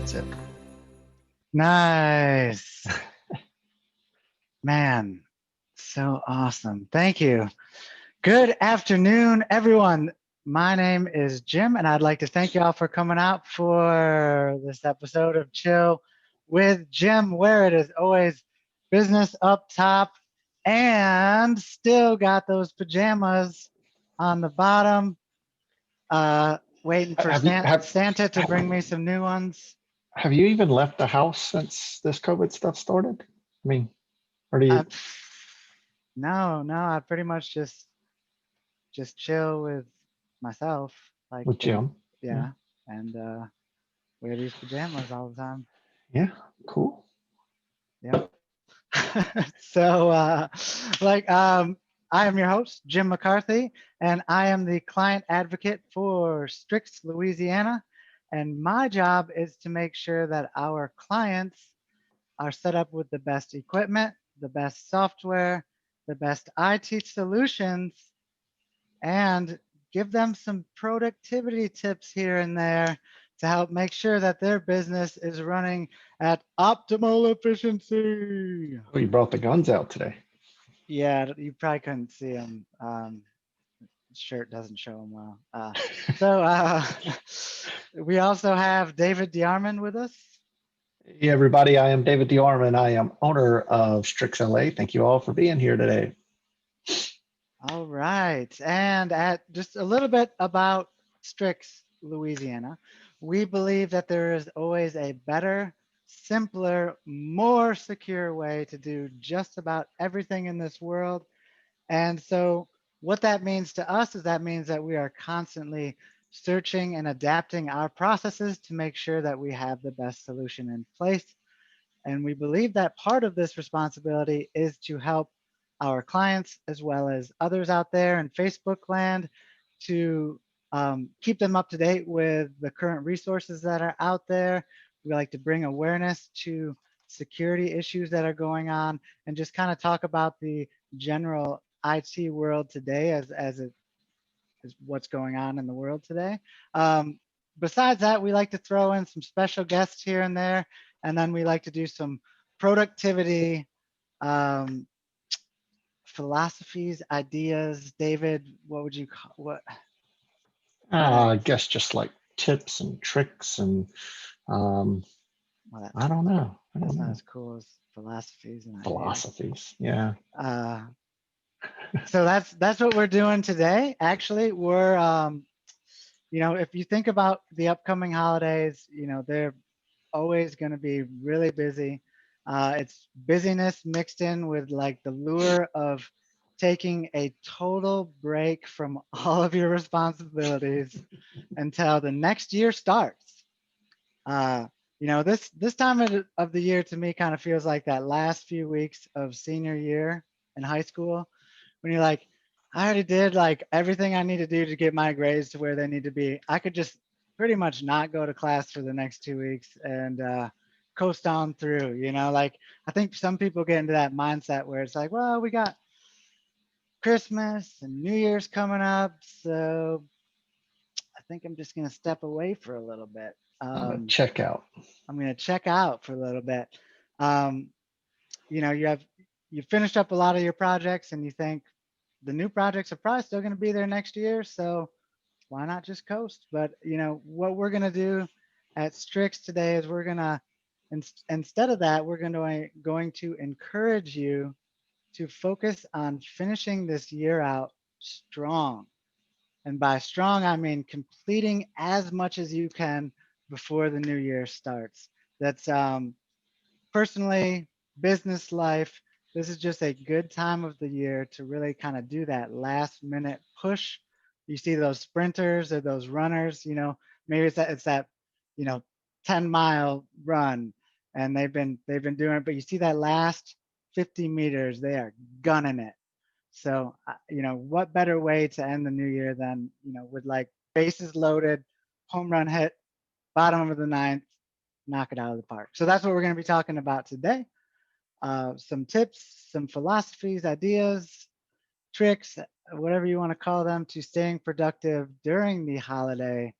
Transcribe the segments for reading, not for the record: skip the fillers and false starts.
That's it. Nice. Man, so awesome. Thank you. Good afternoon, everyone. My name is Jim, and I'd like to thank you all for coming out for this episode of Chill with Jim, where it is always business up top and still got those pajamas on the bottom, waiting for Have you Santa to bring me some new ones. have you even left the house since this COVID stuff started? I mean, or do Uh, you no, I pretty much just chill with myself, like with Jim? Yeah, yeah, and wear these pajamas all the time. yeah, cool. Yep. So, I am your host, Jim McCarthy, and I am the client advocate for Strix, Louisiana. And my job is to make sure that our clients are set up with the best equipment, the best software, the best IT solutions, and give them some productivity tips here and there to help make sure that their business is running at optimal efficiency. Oh, you brought the guns out today. Yeah, you probably couldn't see him. Shirt doesn't show him well. So we also have David DeArmond with us. Hey, everybody, I am David DeArmond. I am owner of Strix LA. Thank you all for being here today. All right. And at just a little bit about Strix, Louisiana, we believe that there is always a better, simpler, more secure way to do just about everything in this world. And so what that means to us is that means that we are constantly searching and adapting our processes to make sure that we have the best solution in place. And we believe that part of this responsibility is to help our clients as well as others out there in Facebook land to keep them up to date with the current resources that are out there. We like to bring awareness to security issues that are going on and just kind of talk about the general IT world today as it is what's going on in the world today. Besides that, we like to throw in some special guests here and there, and then we like to do some productivity um, philosophies, ideas. David, what would you call what I guess just like tips and tricks and um, well, I don't know. I don't that's not know. as cool as philosophies and ideas. Philosophies. Yeah. Uh, so that's what we're doing today. Actually, we're if you think about the upcoming holidays, they're always going to be really busy. It's busyness mixed in with like the lure of taking a total break from all of your responsibilities until the next year starts. Uh, this time of the year to me kind of feels like that last few weeks of senior year in high school when you're like, I already did like everything I need to do to get my grades to where they need to be. I could just pretty much not go to class for the next 2 weeks and coast on through, like I think some people get into that mindset where it's like, well, we got Christmas and New Year's coming up. So I think I'm just going to step away for a little bit. I'm gonna check out. I'm going to check out for a little bit. Um, you finished up a lot of your projects and you think the new projects are probably still going to be there next year. So why not just coast? But what we're going to do at Strix today is we're going to, instead of that, we're going to encourage you to focus on finishing this year out strong. And by strong, I mean completing as much as you can before the new year starts. That's personally, business life, this is just a good time of the year to really kind of do that last minute push. You see those sprinters or those runners, maybe it's that, you know, 10-mile run and they've been doing it, but you see that last 50 meters, they are gunning it. So, what better way to end the new year than, with like bases loaded, home run hit, bottom of the ninth, knock it out of the park. So that's what we're going to be talking about today. Some tips, some philosophies, ideas, tricks, whatever you want to call them, to staying productive during the holiday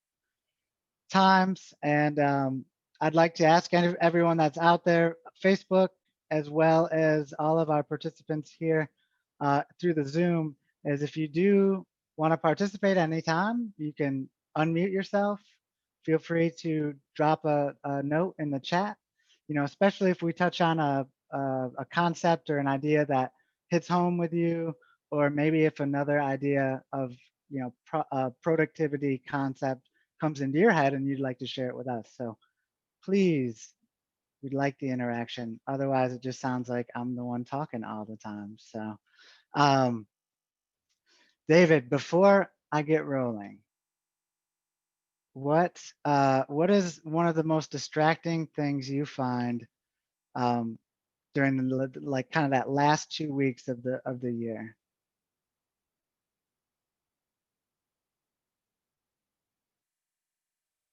times. And I'd like to ask everyone that's out there, Facebook, as well as all of our participants here through the Zoom, is if you do want to participate anytime, you can unmute yourself. Feel free to drop a note in the chat, especially if we touch on a concept or an idea that hits home with you, or maybe if another idea of, productivity concept comes into your head and you'd like to share it with us. So please, we'd like the interaction. Otherwise, it just sounds like I'm the one talking all the time. So, um, David, before I get rolling, what is one of the most distracting things you find um, during like kind of that last 2 weeks of the year?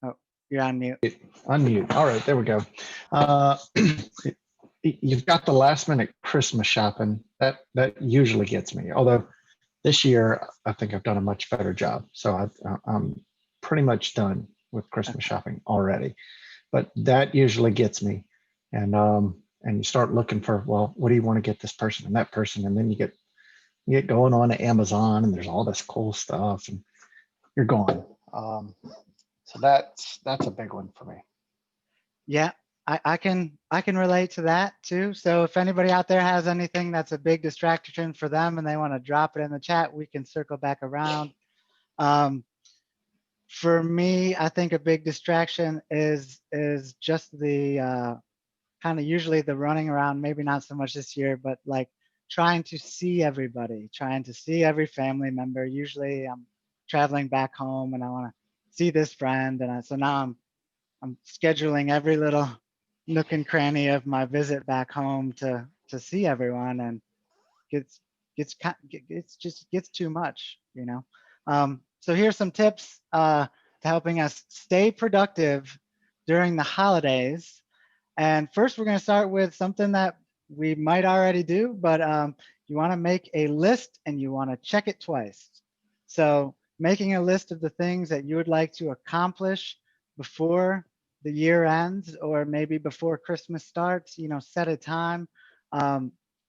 Oh, you're on mute. Unmute. All right, there we go. You've got the last minute Christmas shopping. That usually gets me. Although this year, I think I've done a much better job. So I'm pretty much done with Christmas shopping already. But that usually gets me. And you start looking for, well, what do you want to get this person and that person? And then you get going on to Amazon and there's all this cool stuff and you're gone. So that's a big one for me. Yeah, I can relate to that too. So if anybody out there has anything that's a big distraction for them and they want to drop it in the chat, we can circle back around. For me, I think a big distraction is just the kind of usually the running around, maybe not so much this year, but like trying to see everybody, trying to see every family member. Usually I'm traveling back home and I want to see this friend. So now I'm scheduling every little nook and cranny of my visit back home to see everyone, and gets gets too much. So here's some tips to helping us stay productive during the holidays. And first, we're going to start with something that we might already do, but you want to make a list and you want to check it twice. So making a list of the things that you would like to accomplish before the year ends, or maybe before Christmas starts, set a time.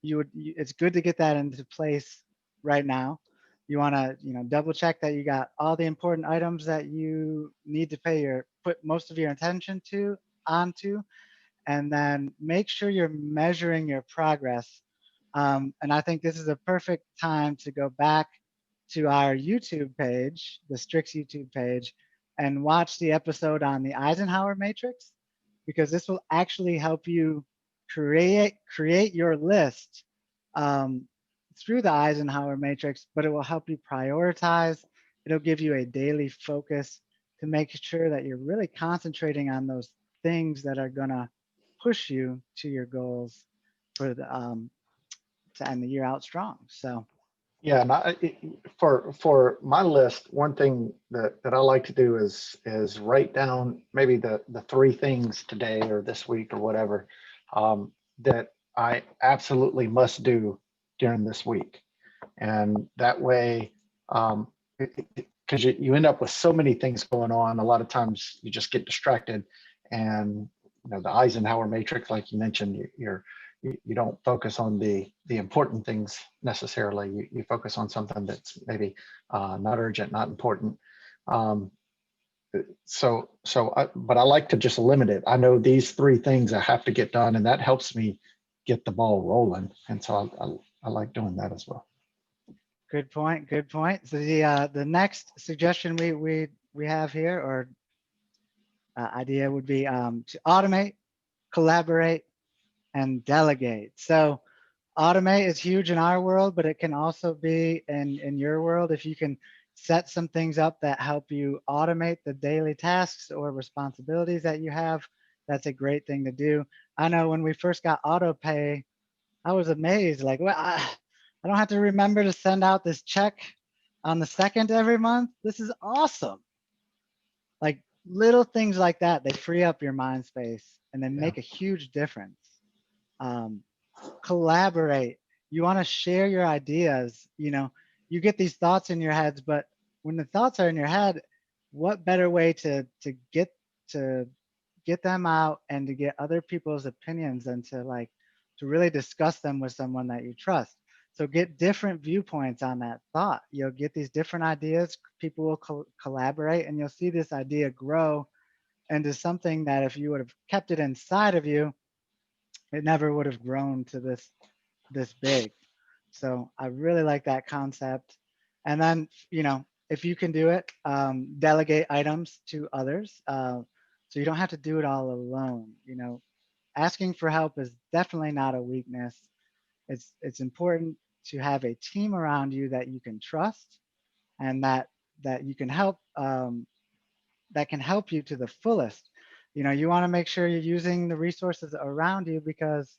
It's good to get that into place right now. You want to, double check that you got all the important items that you need to put most of your attention onto, and then make sure you're measuring your progress. And I think this is a perfect time to go back to our YouTube page, the Strix YouTube page, and watch the episode on the Eisenhower matrix, because this will actually help you create your list through the Eisenhower matrix, but it will help you prioritize. It'll give you a daily focus to make sure that you're really concentrating on those things that are gonna push you to your goals for to end the year out strong. So Yeah, and for my list, one thing that I like to do is write down maybe the three things today or this week or whatever that I absolutely must do during this week, and that way, because you end up with so many things going on, a lot of times you just get distracted, and the Eisenhower matrix, like you mentioned, you don't focus on the important things necessarily. You focus on something that's maybe not urgent, not important. But I like to just limit it. I know these three things I have to get done, and that helps me get the ball rolling. And so I like doing that as well. good point. Good point. So the next suggestion we have here, or idea, would be to automate, collaborate, and delegate. So automate is huge in our world, but it can also be in your world. If you can set some things up that help you automate the daily tasks or responsibilities that you have, that's a great thing to do. I know when we first got auto pay, I was amazed. Like, well, I don't have to remember to send out this check on the 2nd every month. This is awesome. Like little things like that, they free up your mind space and they make a huge difference. Collaborate. You want to share your ideas. You get these thoughts in your heads, but when the thoughts are in your head, what better way to get get them out and to get other people's opinions and to really discuss them with someone that you trust. So get different viewpoints on that thought. You'll get these different ideas. People will collaborate, and you'll see this idea grow into something that if you would have kept it inside of you, it never would have grown to this big. So I really like that concept. And then, if you can do it, delegate items to others. So you don't have to do it all alone. Asking for help is definitely not a weakness. It's important to have a team around you that you can trust and that you can help, that can help you to the fullest. You want to make sure you're using the resources around you, because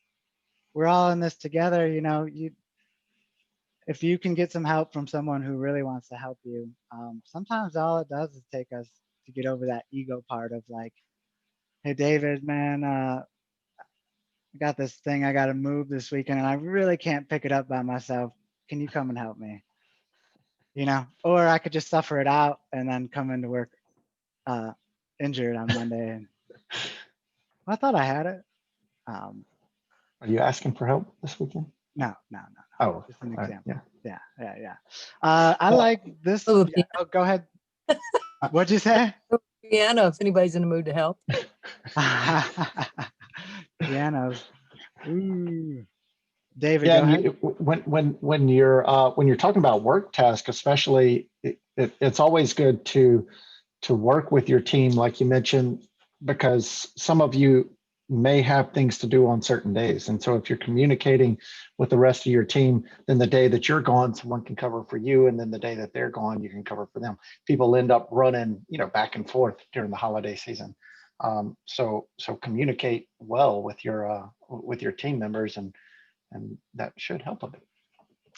we're all in this together. If you can get some help from someone who really wants to help you, sometimes all it does is take us to get over that ego part of like, hey, David, man, I got this thing I got to move this weekend and I really can't pick it up by myself. Can you come and help me? Or I could just suffer it out and then come into work injured on Monday. And I thought I had it. Are you asking for help this weekend? No. Oh, Just an example. Yeah. Well, like this. Oh, Oh, go ahead. What'd you say? piano, if anybody's in the mood to help. Pianos. Ooh. David, yeah, go ahead. when you're talking about work task, especially, it's always good to work with your team, like you mentioned, because some of you may have things to do on certain days. And so if you're communicating with the rest of your team, then the day that you're gone, someone can cover for you. And then the day that they're gone, you can cover for them. People end up running, back and forth during the holiday season. So communicate well with your team members, and that should help a bit.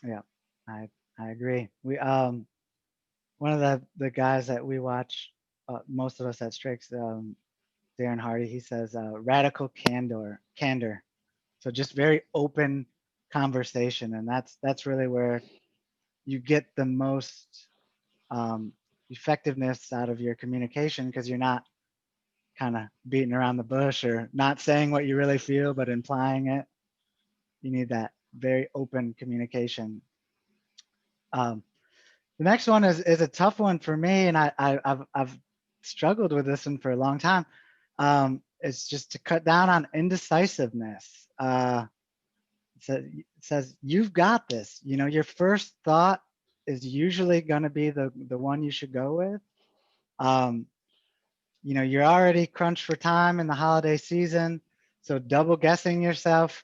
Yeah, I agree. We one of the guys that we watch, most of us at Strix, Darren Hardy, he says radical candor. So just very open conversation, and that's really where you get the most effectiveness out of your communication, because you're not kind of beating around the bush or not saying what you really feel but implying it. You need that very open communication. The next one is a tough one for me, and I've struggled with this one for a long time. It's just to cut down on indecisiveness. It says you've got this. Your first thought is usually going to be the one you should go with. You're already crunched for time in the holiday season, so double guessing yourself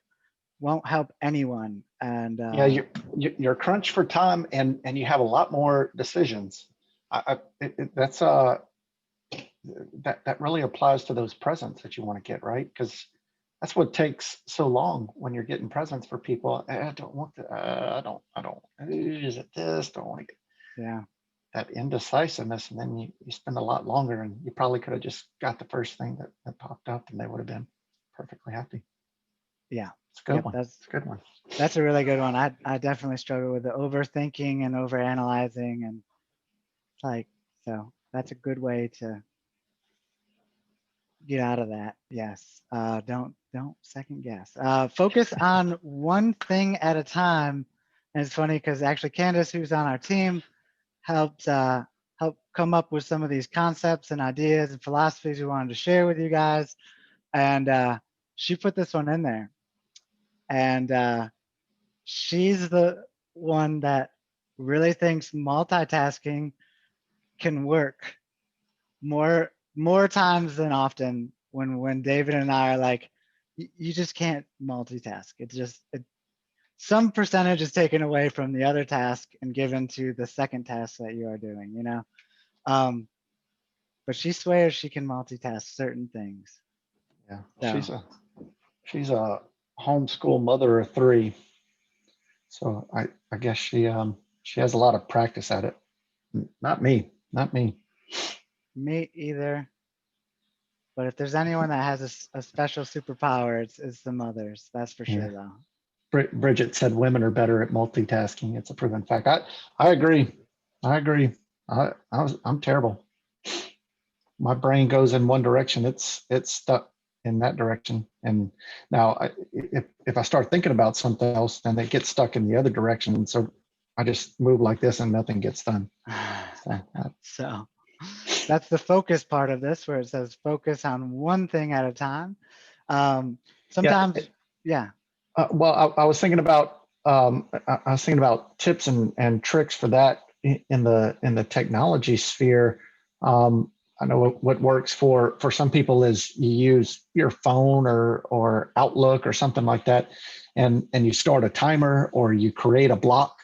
won't help anyone. And yeah, you're crunched for time, and you have a lot more decisions. That's that really applies to those presents that you want to get, right? Because that's what takes so long when you're getting presents for people. I don't want to. I don't. Is it this? Don't want to get. Yeah. That indecisiveness, and then you spend a lot longer, and you probably could have just got the first thing that popped up, and they would have been perfectly happy. Yeah. It's a good one. That's a good one. That's a really good one. I definitely struggle with the overthinking and overanalyzing, and so that's a good way to get out of that. Yes. Don't second guess. Focus on one thing at a time. And it's funny because actually Candace, who's on our team, helped come up with some of these concepts and ideas and philosophies we wanted to share with you guys. And she put this one in there. And she's the one that really thinks multitasking can work more times than often when David and I are like, you just can't multitask. Some percentage is taken away from the other task and given to the second task that you are doing, but she swears she can multitask certain things. Yeah, so she's a homeschool mother of 3, so I guess she has a lot of practice at it. Not me. Me either. But if there's anyone that has a special superpower, it's the mothers. That's for sure, though. Bridget said women are better at multitasking. It's a proven fact. I agree. I'm terrible. my brain goes in one direction, it's stuck in that direction. And now if I start thinking about something else, then it gets stuck in the other direction. And so I just move like this and nothing gets done. So that's the focus part of this, where it says focus on one thing at a time. Sometimes, yeah. Well, I was thinking about I was thinking about tips and tricks for that in the technology sphere. I know what works for some people is you use your phone or Outlook or something like that, and you start a timer or you create a block,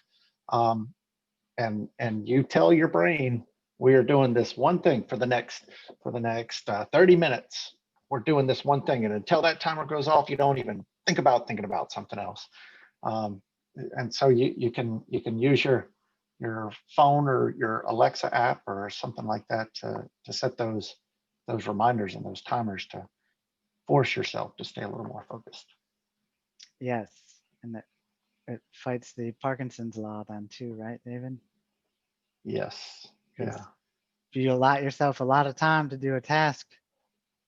and you tell your brain, we are doing this one thing for the next 30 minutes. We're doing this one thing, and until that timer goes off, you don't even think about thinking about something else. And so you can use your phone or your Alexa app or something like that to set those reminders and those timers to force yourself to stay a little more focused. Yes, and it fights the Parkinson's Law then too, right, David? Yes. Yeah. If you allot yourself a lot of time to do a task,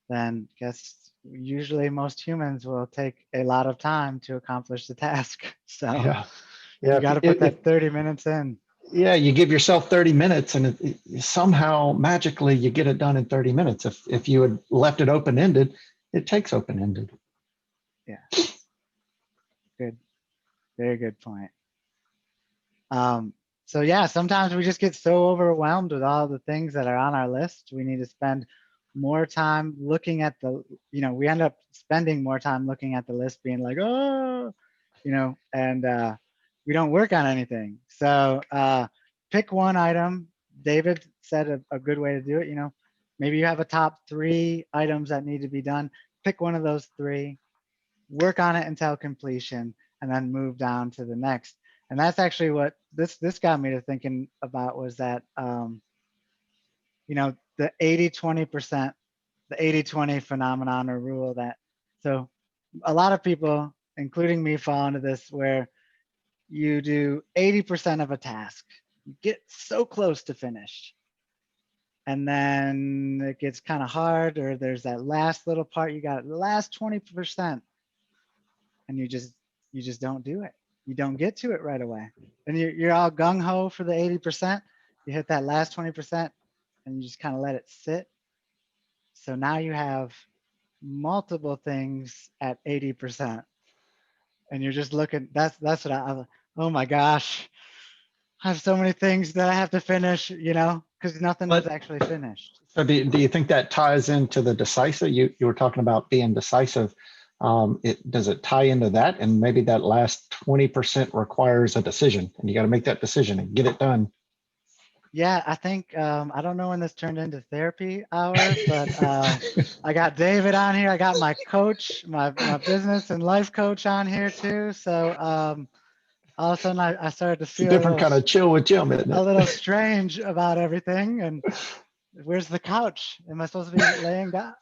then guess usually most humans will take a lot of time to accomplish the task. So Yeah. you got to put that 30 minutes in. Yeah, you give yourself 30 minutes and somehow magically you get it done in 30 minutes. If you had left it open-ended, it takes open-ended. Yeah. Good. Very good point. So yeah, sometimes we just get so overwhelmed with all the things that are on our list. We need to spend more time looking at we end up spending more time looking at the list being like, oh, and we don't work on anything. So pick one item. David said a good way to do it. Maybe you have a top 3 items that need to be done. Pick one of those 3, work on it until completion, and then move down to the next. And that's actually what this got me to thinking about, was that the 80-20%, the 80-20 phenomenon or rule. That so a lot of people, including me, fall into this, where you do 80% of a task, you get so close to finish, and then it gets kind of hard, or there's that last little part, you got the last 20%, and you just don't do it. You don't get to it right away. And you're all gung-ho for the 80%. You hit that last 20% and you just kind of let it sit. So now you have multiple things at 80%. And you're just looking, that's what oh my gosh, I have so many things that I have to finish, because nothing was actually finished. So do you think that ties into the decisive? You were talking about being decisive. Does it tie into that? And maybe that last 20% requires a decision, and you got to make that decision and get it done. Yeah, I think, I don't know when this turned into therapy hour, but I got David on here. I got my coach, my business and life coach on here too. So all of a sudden I started to feel a different kind of chill with Jim, isn't it? A little strange about everything. And where's the couch? Am I supposed to be laying down?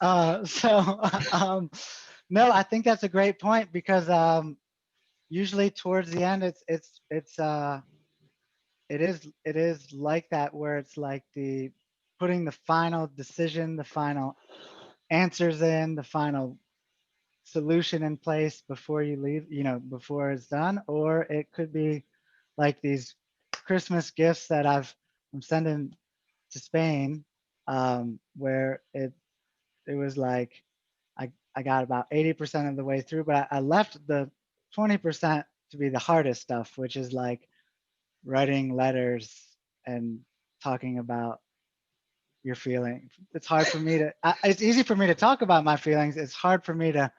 No, I think that's a great point, because usually towards the end, it is like that, where it's like putting the final decision, the final answers in, the final solution in place before you leave, before it's done. Or it could be like these Christmas gifts that I'm sending to Spain, where it was like I got about 80% of the way through, but I left the 20% to be the hardest stuff, which is like writing letters and talking about your feelings. It's hard for me it's easy for me to talk about my feelings. It's hard for me to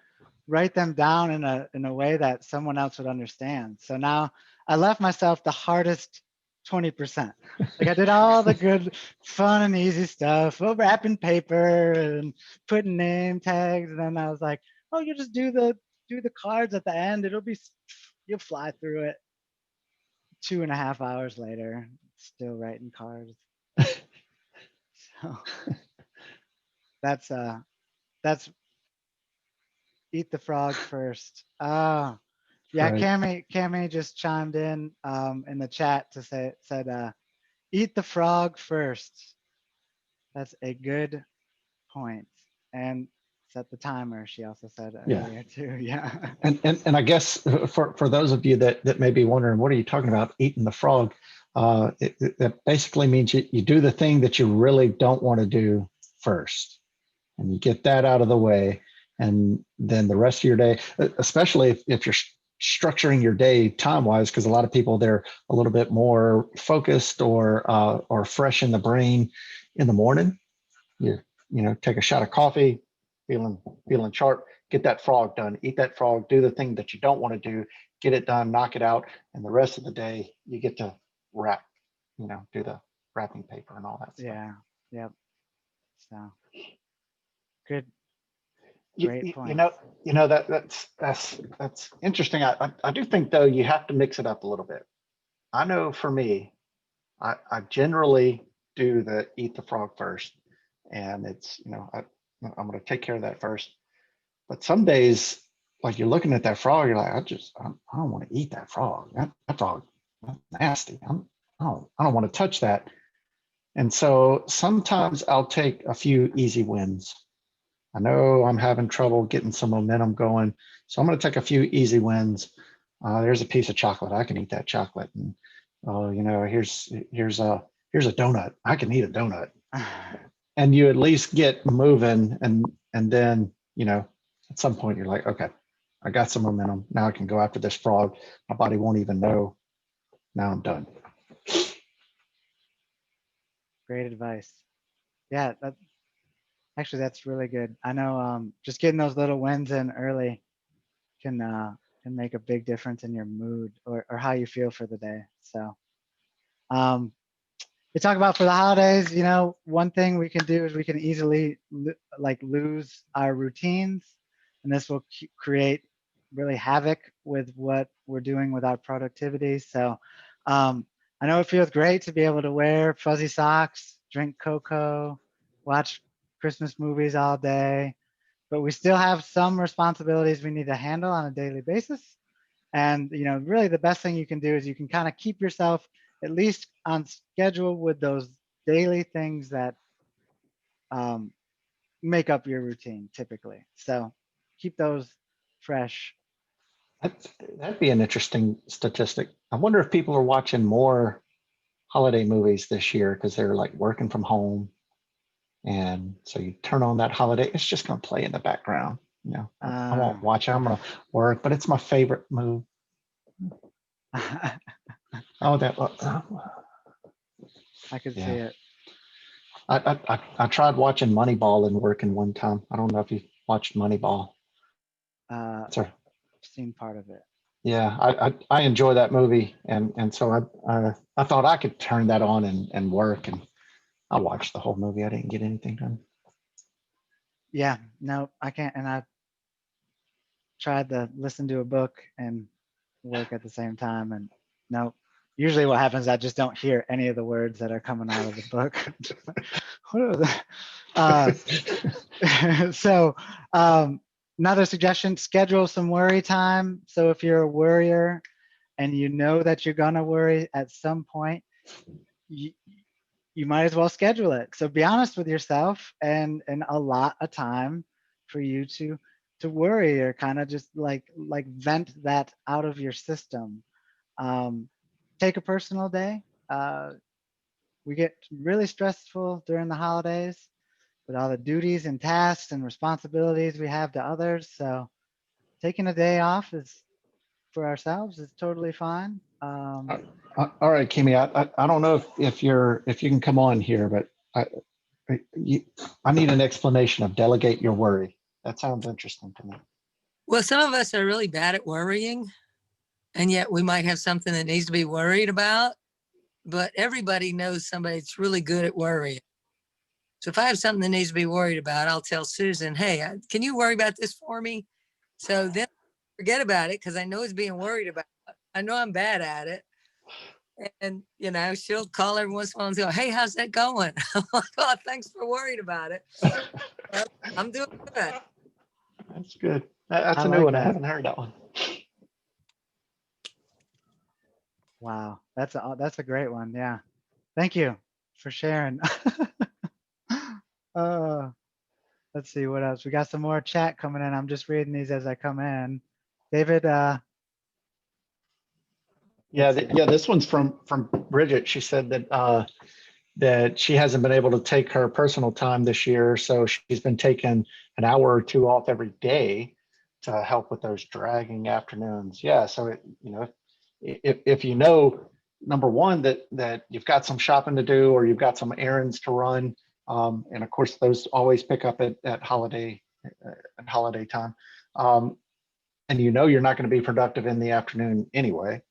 write them down in a way that someone else would understand. So now I left myself the hardest 20%. Like I did all the good, fun and easy stuff, wrapping paper and putting name tags. And then I was like, oh, you just do the cards at the end. You'll fly through it. 2.5 hours later, still writing cards. So that's eat the frog first. Yeah, right. Cami just chimed in the chat to said eat the frog first. That's a good point. And set the timer, she also said Yeah. earlier too. Yeah. And I guess for those of you that may be wondering, what are you talking about eating the frog? It basically means you do the thing that you really don't want to do first, and you get that out of the way, and then the rest of your day, especially if you're structuring your day time wise, because a lot of people, they're a little bit more focused or fresh in the brain in the morning. Take a shot of coffee, feeling sharp, get that frog done, eat that frog, do the thing that you don't want to do, get it done, knock it out, and the rest of the day you get to wrap, do the wrapping paper and all that stuff. Yeah. Yep. So good. You, Great you point. know, that's interesting. I do think though you have to mix it up a little bit. I know for me, I generally do the eat the frog first, and it's I'm going to take care of that first. But some days, like you're looking at that frog, you're like, I don't want to eat that frog. That frog, that's nasty. I don't want to touch that. And so sometimes I'll take a few easy wins. I know I'm having trouble getting some momentum going, so I'm going to take a few easy wins. There's a piece of chocolate. I can eat that chocolate. And here's a donut. I can eat a donut. And you at least get moving, and then at some point you're like, okay, I got some momentum. Now I can go after this frog. My body won't even know. Now I'm done. Great advice. Yeah, that's really good. I know just getting those little wins in early can make a big difference in your mood or how you feel for the day. So we talk about for the holidays, one thing we can do is we can easily lose our routines, and this will create really havoc with what we're doing with our productivity. So I know it feels great to be able to wear fuzzy socks, drink cocoa, watch Christmas movies all day, but we still have some responsibilities we need to handle on a daily basis. And really the best thing you can do is you can kind of keep yourself at least on schedule with those daily things that make up your routine typically. So keep those fresh. That'd be an interesting statistic. I wonder if people are watching more holiday movies this year because they're like working from home. And so you turn on that holiday, it's just going to play in the background. I won't watch it. I'm going to work, but it's my favorite movie. Oh, that. I could see it. I tried watching Moneyball and working one time. I don't know if you watched Moneyball. I've seen part of it. Yeah, I enjoy that movie, and so I thought I could turn that on and work, and I watched the whole movie. I didn't get anything done. Yeah, no, I can't. And I tried to listen to a book and work at the same time, and no. Usually what happens, I just don't hear any of the words that are coming out of the book. What are the, so another suggestion, schedule some worry time. So if you're a worrier and you know that you're gonna worry at some point, you might as well schedule it. So be honest with yourself and allot a time for you to worry, or kind of just like vent that out of your system. Take a personal day. We get really stressful during the holidays with all the duties and tasks and responsibilities we have to others. So taking a day off is for ourselves is totally fine. All right, Kimmy. I don't know if you can come on here, but I need an explanation of delegate your worry. That sounds interesting to me. Well, some of us are really bad at worrying, and yet we might have something that needs to be worried about. But everybody knows somebody that's really good at worrying. So if I have something that needs to be worried about, I'll tell Susan, hey, can you worry about this for me? So then forget about it because I know it's being worried about. I know I'm bad at it. And, she'll call every once in a while and go, hey, how's that going? I'm like, oh, thanks for worrying about it. Well, I'm doing good. That's good. That's a new one. I haven't heard that one. Wow, that's a great one. Yeah, thank you for sharing. Let's see what else. We got some more chat coming in. I'm just reading these as I come in. David, Yeah, let's see. yeah. This one's from Bridget. She said that she hasn't been able to take her personal time this year, so she's been taking an hour or two off every day to help with those dragging afternoons. Yeah, so if you know, number one, that you've got some shopping to do or you've got some errands to run, and of course those always pick up at holiday time, and you know you're not going to be productive in the afternoon anyway.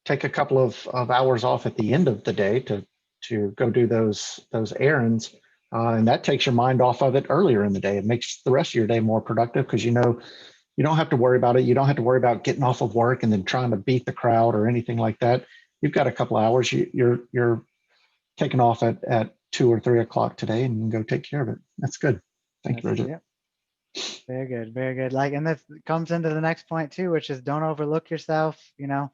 Take a couple of hours off at the end of the day to go do those errands, and that takes your mind off of it earlier in the day. It makes the rest of your day more productive because you know you don't have to worry about it. You don't have to worry about getting off of work and then trying to beat the crowd or anything like that. You've got a couple of hours. You're taking off at 2 or 3 o'clock today, and you can go take care of it. That's good. Thank you, Bridget. Yep. Very good, very good. Like, and this comes into the next point too, which is don't overlook yourself. You know,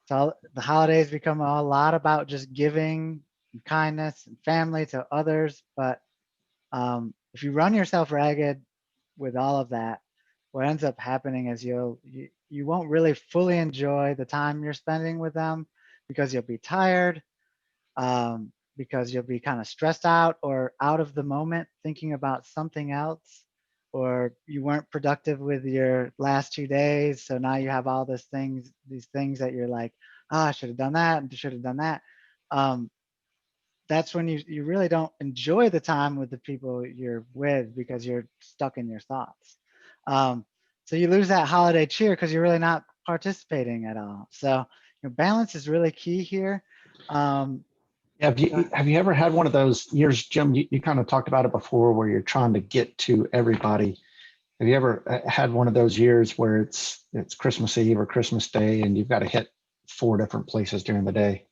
it's all the holidays become a lot about just giving and kindness and family to others. But if you run yourself ragged with all of that, what ends up happening is you won't really fully enjoy the time you're spending with them because you'll be tired, because you'll be kind of stressed out or out of the moment thinking about something else, or you weren't productive with your last 2 days. So now you have all these things that you're like, oh, I should have done that and should have done that. That's when you really don't enjoy the time with the people you're with because you're stuck in your thoughts. So you lose that holiday cheer because you're really not participating at all. So balance is really key here. Have you ever had one of those years, Jim? You kind of talked about it before, where you're trying to get to everybody. Have you ever had one of those years where it's Christmas Eve or Christmas Day, and you've got to hit 4 different places during the day,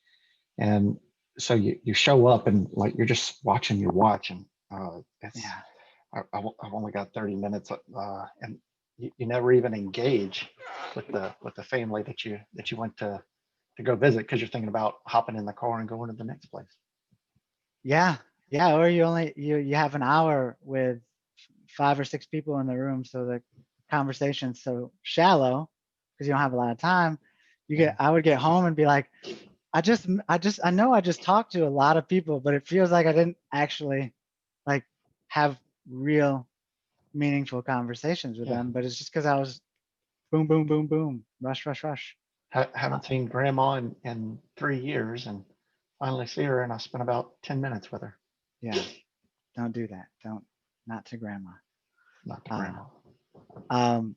and so you show up and like you're just watching your watch, and it's Yeah. I've only got 30 minutes, and you never even engage with the family that you went to go visit because you're thinking about hopping in the car and going to the next place. Yeah. Yeah. Or you have an hour with 5 or 6 people in the room. So the conversation's so shallow because you don't have a lot of time. I would get home and be like, I know I just talked to a lot of people, but it feels like I didn't actually like have real meaningful conversations with them. But it's just because I was boom, boom, boom, boom, rush, rush, rush. Haven't seen grandma in 3 years, and finally see her, and I spent about 10 minutes with her. Yeah. Don't do that. Not to grandma. Not to grandma. And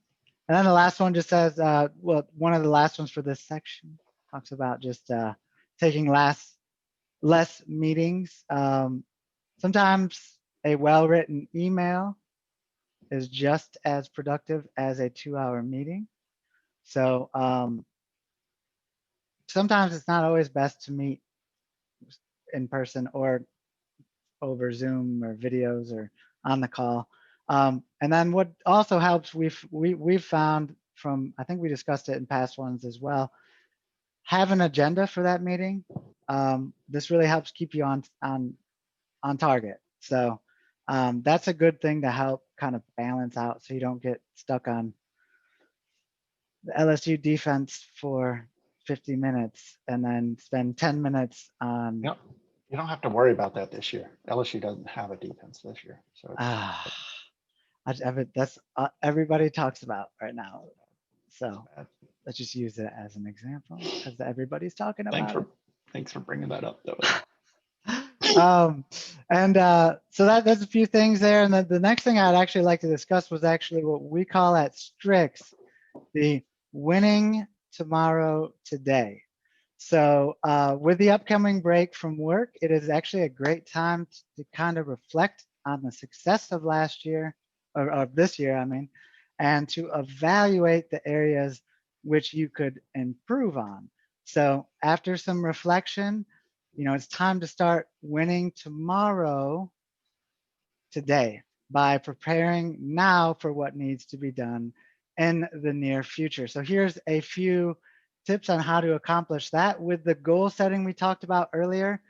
then the last one just says, well, one of the last ones for this section talks about just taking less meetings. Sometimes a well-written email is just as productive as a 2-hour meeting. So sometimes it's not always best to meet in person or over Zoom or videos or on the call. And then what also helps, we've found from, I think we discussed it in past ones as well, have an agenda for that meeting. This really helps keep you on target. So that's a good thing to help kind of balance out so you don't get stuck on the LSU defense for 50 minutes and then spend 10 minutes on. Yep. You don't have to worry about that this year. LSU doesn't have a defense this year. So that's everybody talks about right now. So let's just use it as an example because everybody's talking about Thanks for bringing that up, though. So that's a few things there. And then the next thing I'd actually like to discuss was actually what we call at Strix, the winning tomorrow today. So with the upcoming break from work, it is actually a great time to kind of reflect on the success of last year, or this year, I mean, and to evaluate the areas which you could improve on. So after some reflection, it's time to start winning tomorrow today by preparing now for what needs to be done in the near future. So here's a few tips on how to accomplish that with the goal setting we talked about earlier.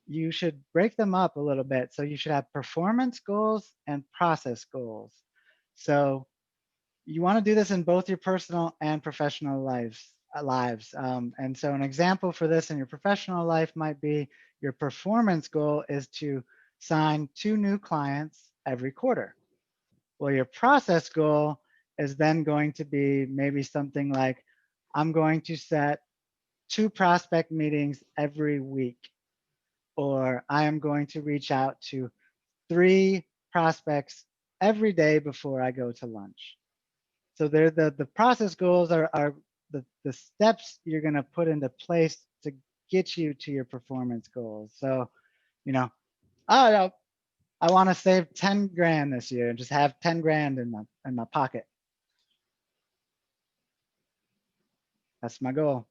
you should break them up a little bit. So you should have performance goals and process goals. So you want to do this in both your personal and professional lives. And so an example for this in your professional life might be your performance goal is to sign 2 new clients every quarter. Well, your process goal is then going to be maybe something like, I'm going to set 2 prospect meetings every week, or I am going to reach out to 3 prospects every day before I go to lunch. So they're the process goals are the steps you're going to put into place to get you to your performance goals. So, you know, I I want to save 10 grand this year and just have 10 grand in my pocket. That's my goal.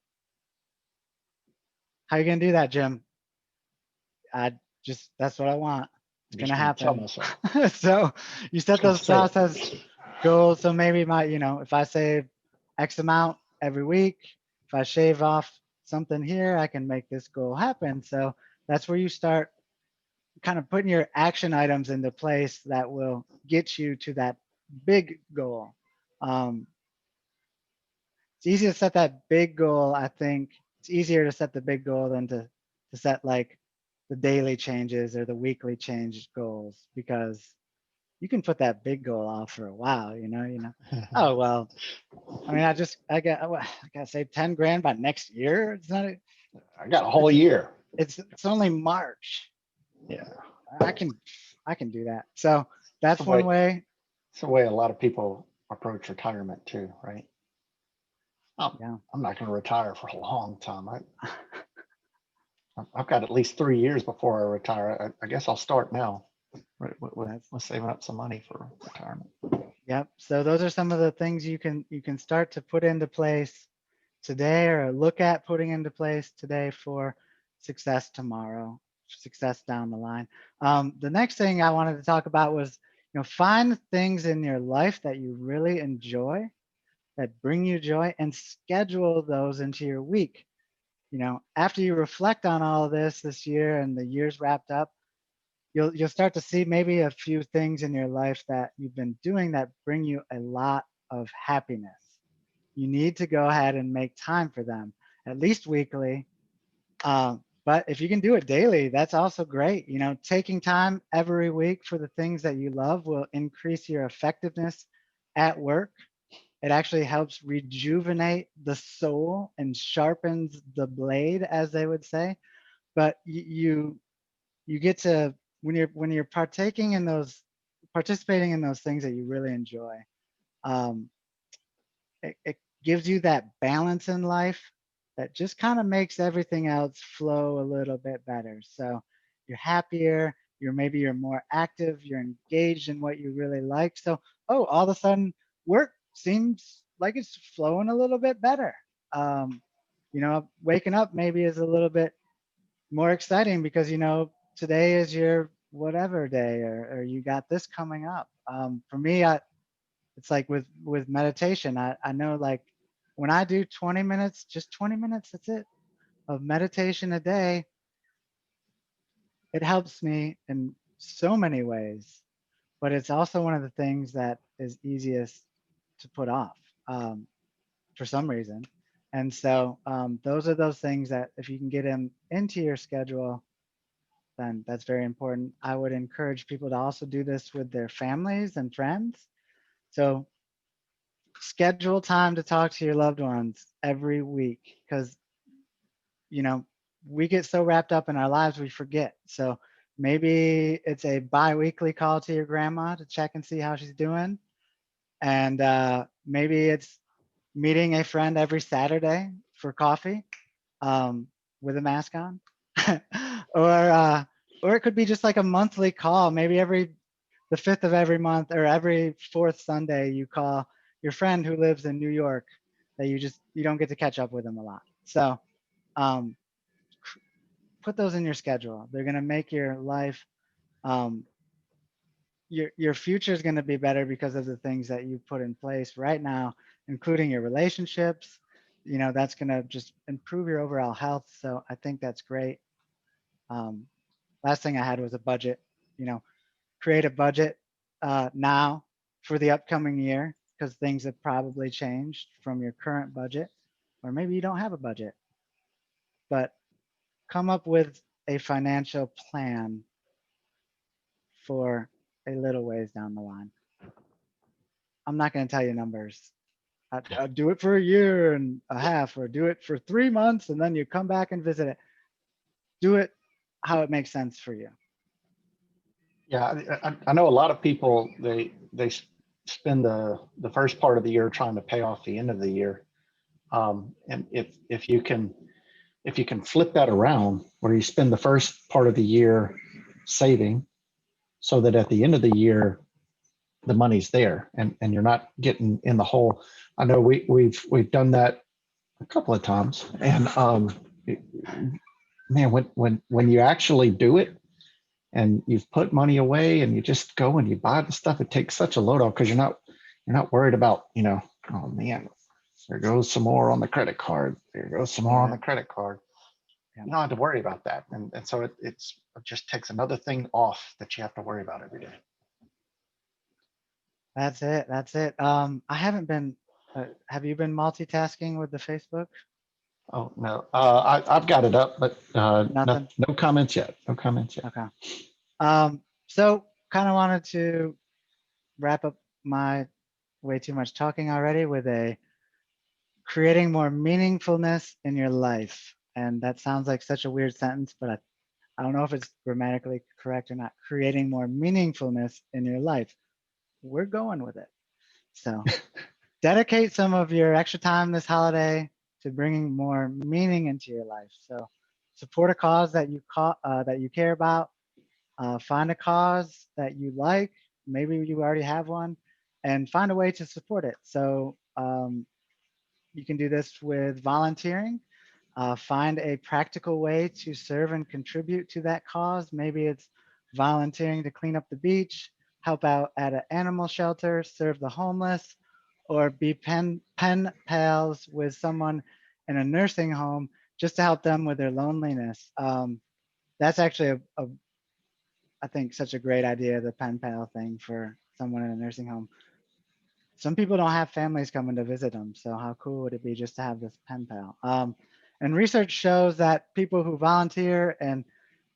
How you going to do that, Jim? I just, that's what I want. It's going to Tell happen. myself. So you set those process goals. So maybe if I save X amount every week, if I shave off something here, I can make this goal happen. So that's where you start kind of putting your action items into place that will get you to that big goal. Um, it's easy to set that big goal. I think it's easier to set the big goal than to set like the daily changes or the weekly change goals, because you can put that big goal off for a while, oh, well, I mean, I gotta save 10 grand by next year. It's not, I got a whole year. it's only March. Yeah. I can do that. So that's one way. It's the way a lot of people approach retirement too, right? Yeah. I'm not going to retire for a long time. I've got at least 3 years before I retire. I guess I'll start now with saving up some money for retirement. Yep. So those are some of the things you can start to put into place today, or look at putting into place today for success tomorrow, success down the line. The next thing I wanted to talk about was, find things in your life that you really enjoy, that bring you joy, and schedule those into your week. After you reflect on all of this year and the year's wrapped up, you'll start to see maybe a few things in your life that you've been doing that bring you a lot of happiness. You need to go ahead and make time for them, at least weekly. But if you can do it daily, that's also great. Taking time every week for the things that you love will increase your effectiveness at work. It actually helps rejuvenate the soul and sharpens the blade, as they would say. But you get to, when you're participating in those things that you really enjoy, um, it gives you that balance in life that just kind of makes everything else flow a little bit better. So you're happier, you're more active, you're engaged in what you really like. So, all of a sudden work seems like it's flowing a little bit better. Waking up maybe is a little bit more exciting because, today is your whatever day, or you got this coming up. For me, it's like with meditation, I know, like, when I do 20 minutes, just 20 minutes, that's it, of meditation a day, it helps me in so many ways. But it's also one of the things that is easiest to put off, for some reason. And so those are those things that if you can get them into your schedule, then that's very important. I would encourage people to also do this with their families and friends. So schedule time to talk to your loved ones every week, because we get so wrapped up in our lives we forget. So maybe it's a bi-weekly call to your grandma to check and see how she's doing, and maybe it's meeting a friend every Saturday for coffee, with a mask on. Or it could be just like a monthly call, maybe every the 5th of every month, or every 4th Sunday, you call your friend who lives in New York that you don't get to catch up with them a lot. So um, put those in your schedule. They're going to make your life, your future is going to be better because of the things that you put in place right now, including your relationships. That's going to just improve your overall health. So I think that's great. last thing I had was a budget. You know, create a budget now for the upcoming year, because things have probably changed from your current budget, or maybe you don't have a budget, but come up with a financial plan for a little ways down the line. I'm not going to tell you numbers. I'd do it for a year and a half, or do it for 3 months and then you come back and visit it. Do it how it makes sense for you. Yeah, I know a lot of people, they spend the first part of the year trying to pay off the end of the year. And if you can flip that around, where you spend the first part of the year saving, so that at the end of the year the money's there and you're not getting in the hole. I know we've done that a couple of times, and man, when you actually do it and you've put money away and you just go and you buy the stuff, it takes such a load off, because you're not worried about, oh man, there goes some more on the credit card. There goes some more on the credit card. Yeah. You don't have to worry about that. And so it just takes another thing off that you have to worry about every day. That's it. That's it. I haven't been, have you been multitasking with the Facebook? Oh, no. I've got it up, but Nothing? no comments yet. No comments yet. Okay. So kind of wanted to wrap up my way too much talking already with a creating more meaningfulness in your life. And that sounds like such a weird sentence, but I don't know if it's grammatically correct or not. Creating more meaningfulness in your life. We're going with it. So dedicate some of your extra time this holiday to bringing more meaning into your life. So support a cause that you care about. Find a cause that you like. Maybe you already have one, and find a way to support it. So you can do this with volunteering. Find a practical way to serve and contribute to that cause. Maybe it's volunteering to clean up the beach, help out at an animal shelter, serve the homeless, or be pen pals with someone in a nursing home just to help them with their loneliness. That's actually I think such a great idea, the pen pal thing for someone in a nursing home. Some people don't have families coming to visit them, so how cool would it be just to have this pen pal? And research shows that people who volunteer and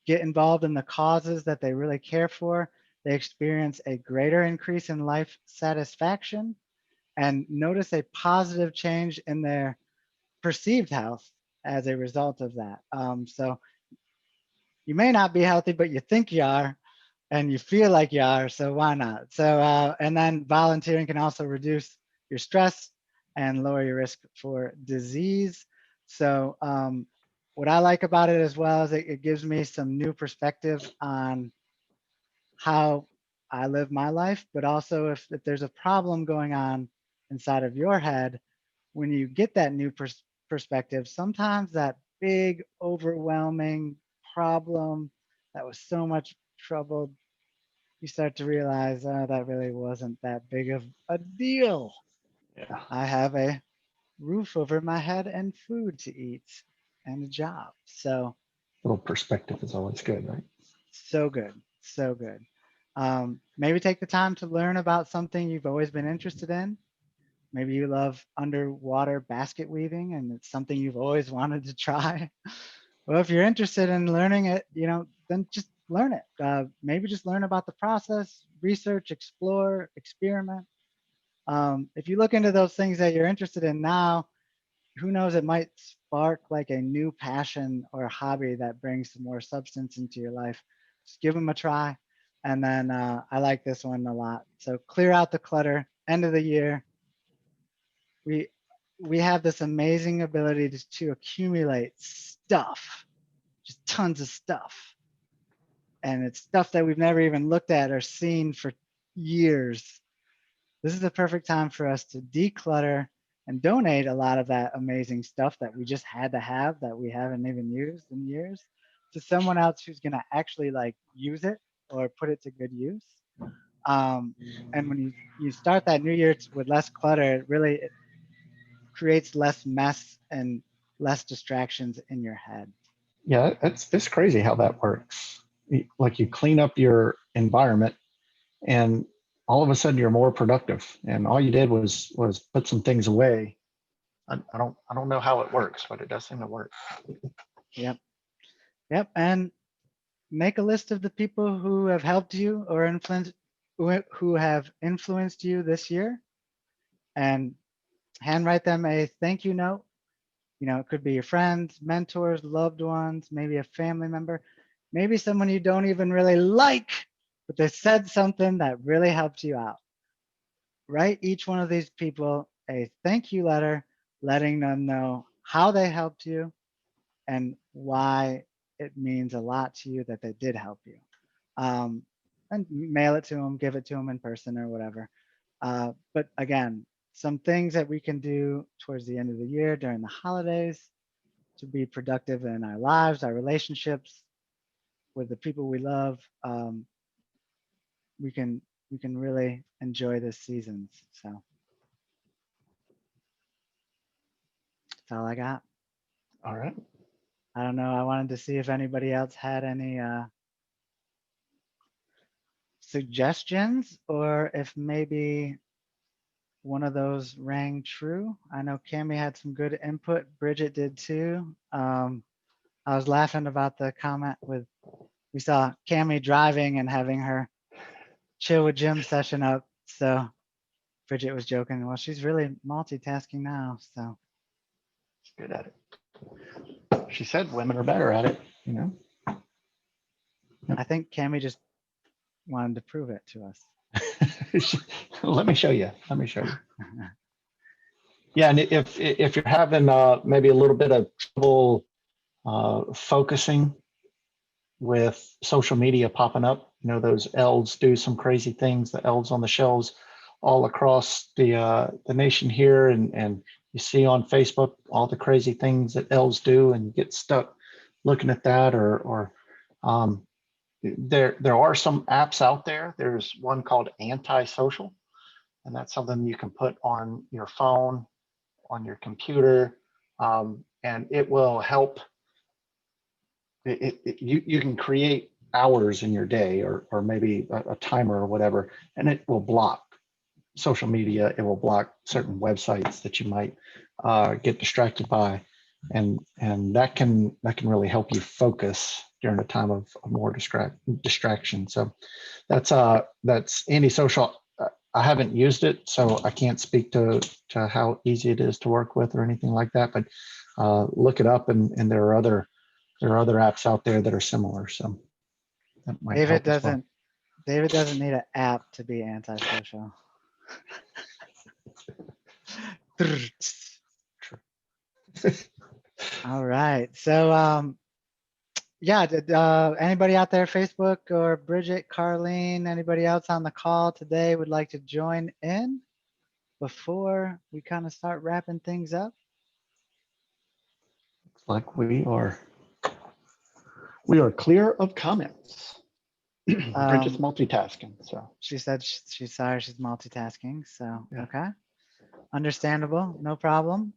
get involved in the causes that they really care for, they experience a greater increase in life satisfaction and notice a positive change in their perceived health as a result of that. So you may not be healthy, but you think you are, and you feel like you are, so why not? So, and then volunteering can also reduce your stress and lower your risk for disease. So what I like about it as well is it gives me some new perspective on how I live my life, but also if there's a problem going on inside of your head, when you get that new perspective, sometimes that big, overwhelming problem that was so much trouble, you start to realize, oh, that really wasn't that big of a deal. Yeah. I have a roof over my head and food to eat and a job. So Little perspective is always good, right? so good, so good. Maybe take the time to learn about something you've always been interested in. Maybe you love underwater basket weaving and it's something you've always wanted to try. Well, if you're interested in learning it, then just learn it. Maybe just learn about the process, research, explore, experiment. If you look into those things that you're interested in now, who knows, it might spark like a new passion or a hobby that brings some more substance into your life. Just give them a try. And then I like this one a lot. So clear out the clutter, end of the year. We have this amazing ability to accumulate stuff, just tons of stuff. And it's stuff that we've never even looked at or seen for years. This is the perfect time for us to declutter and donate a lot of that amazing stuff that we just had to have that we haven't even used in years to someone else who's going to actually like use it or put it to good use. And when you start that new year with less clutter, it really creates less mess and less distractions in your head. Yeah, it's crazy how that works. like you clean up your environment, and all of a sudden you're more productive. And all you did was put some things away. I don't know how it works, but it does seem to work. Yep. Yep. And make a list of the people who have helped you or who have influenced you this year, and handwrite them a thank you note. You know, it could be your friends, mentors, loved ones, maybe a family member, maybe someone you don't even really like, but they said something that really helped you out. Write each one of these people a thank you letter, letting them know how they helped you and why it means a lot to you that they did help you. And mail it to them, give it to them in person or whatever. But again, some things that we can do towards the end of the year during the holidays to be productive in our lives, our relationships with the people we love. We can really enjoy this season. So that's all I got. All right. I don't know. I wanted to see if anybody else had any suggestions, or if maybe one of those rang true. I know Cami had some good input. Bridget did too. I was laughing about the comment with, we saw Cami driving and having her chill with Jim session up. So Bridget was joking, well, she's really multitasking now. So She's good at it. She said women are better at it, you know. I think Cami just wanted to prove it to us. Let me show you. Let me show you. Yeah, and if you're having maybe a little bit of trouble focusing with social media popping up, you know, those elves do some crazy things. The elves on the shelves all across the nation here, and you see on Facebook all the crazy things that elves do, and you get stuck looking at that. Or there are some apps out there. There's one called Antisocial, and that's something you can put on your phone, on your computer, and it will help. You can create hours in your day, or maybe a timer or whatever, and it will block social media. It will block certain websites that you might get distracted by, and that can really help you focus during a time of more distraction. So that's Antisocial. I haven't used it, so I can't speak to how easy it is to work with or anything like that. But look it up, and there are other apps out there that are similar. So that might David help as well. doesn't need an app to be antisocial. All right. So yeah, did anybody out there, Facebook or Bridget, Carlene, anybody else on the call today would like to join in before we kind of start wrapping things up? Looks like we are clear of comments. Bridget's multitasking, so She said she's sorry, she's multitasking. So Yeah. okay, understandable, no problem.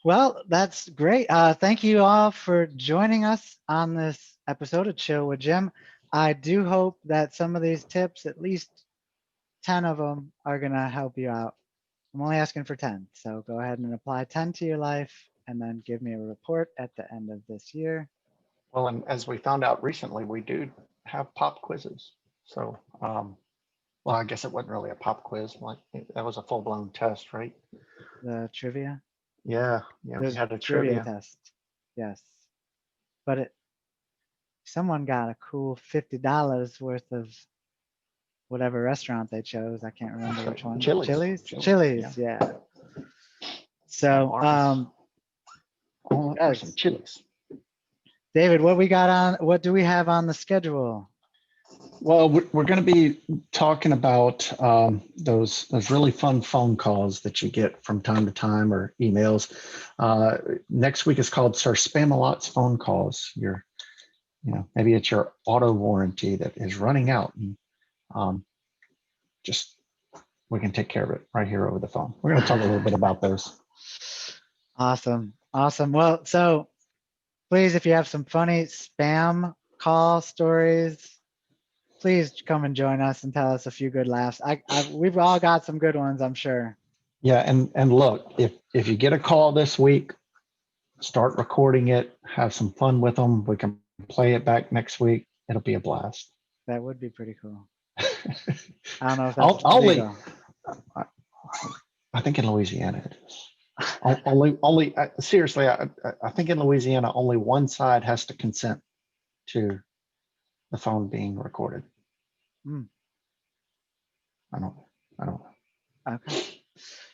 Well, that's great. Thank you all for joining us on this episode of Chill with Jim. I do hope that some of these tips, at least 10 of them, are going to help you out. I'm only asking for 10. So go ahead and apply 10 to your life, and then give me a report at the end of this year. well, and as we found out recently, we do have pop quizzes. So, well, I guess it wasn't really a pop quiz. Like, that was a full-blown test, right? The trivia. Yeah, we There's had a trivia trivia. test. Yes. But someone got a cool $50 worth of whatever restaurant they chose. I can't remember which one. Chili's, yeah. So All up for some Chili's. David, what do we have on the schedule? Well, we're going to be talking about those really fun phone calls that you get from time to time, or emails. Next week is called Sir Spamalot's phone calls. Maybe it's your auto warranty that is running out, and we can take care of it right here over the phone. We're going to talk a little bit about those. Awesome. Well, so Please, if you have some funny spam call stories, please come and join us and tell us a few good laughs. We've all got some good ones, I'm sure. Yeah, and look, if you get a call this week, start recording it, have some fun with them. We can play it back next week. It'll be a blast. That would be pretty cool. I don't know if I'll, that's I'll legal. I think in Louisiana it is. Seriously, I think in Louisiana, only one side has to consent to the phone being recorded. Hmm. I don't know. Okay.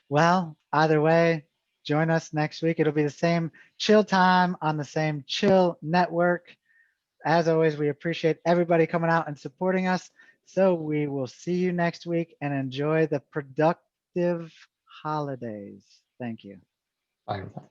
Well, either way, join us next week. It'll be the same chill time on the same chill network. As always, we appreciate everybody coming out and supporting us. So we will see you next week and enjoy the productive holidays. Thank you. Bye, everybody.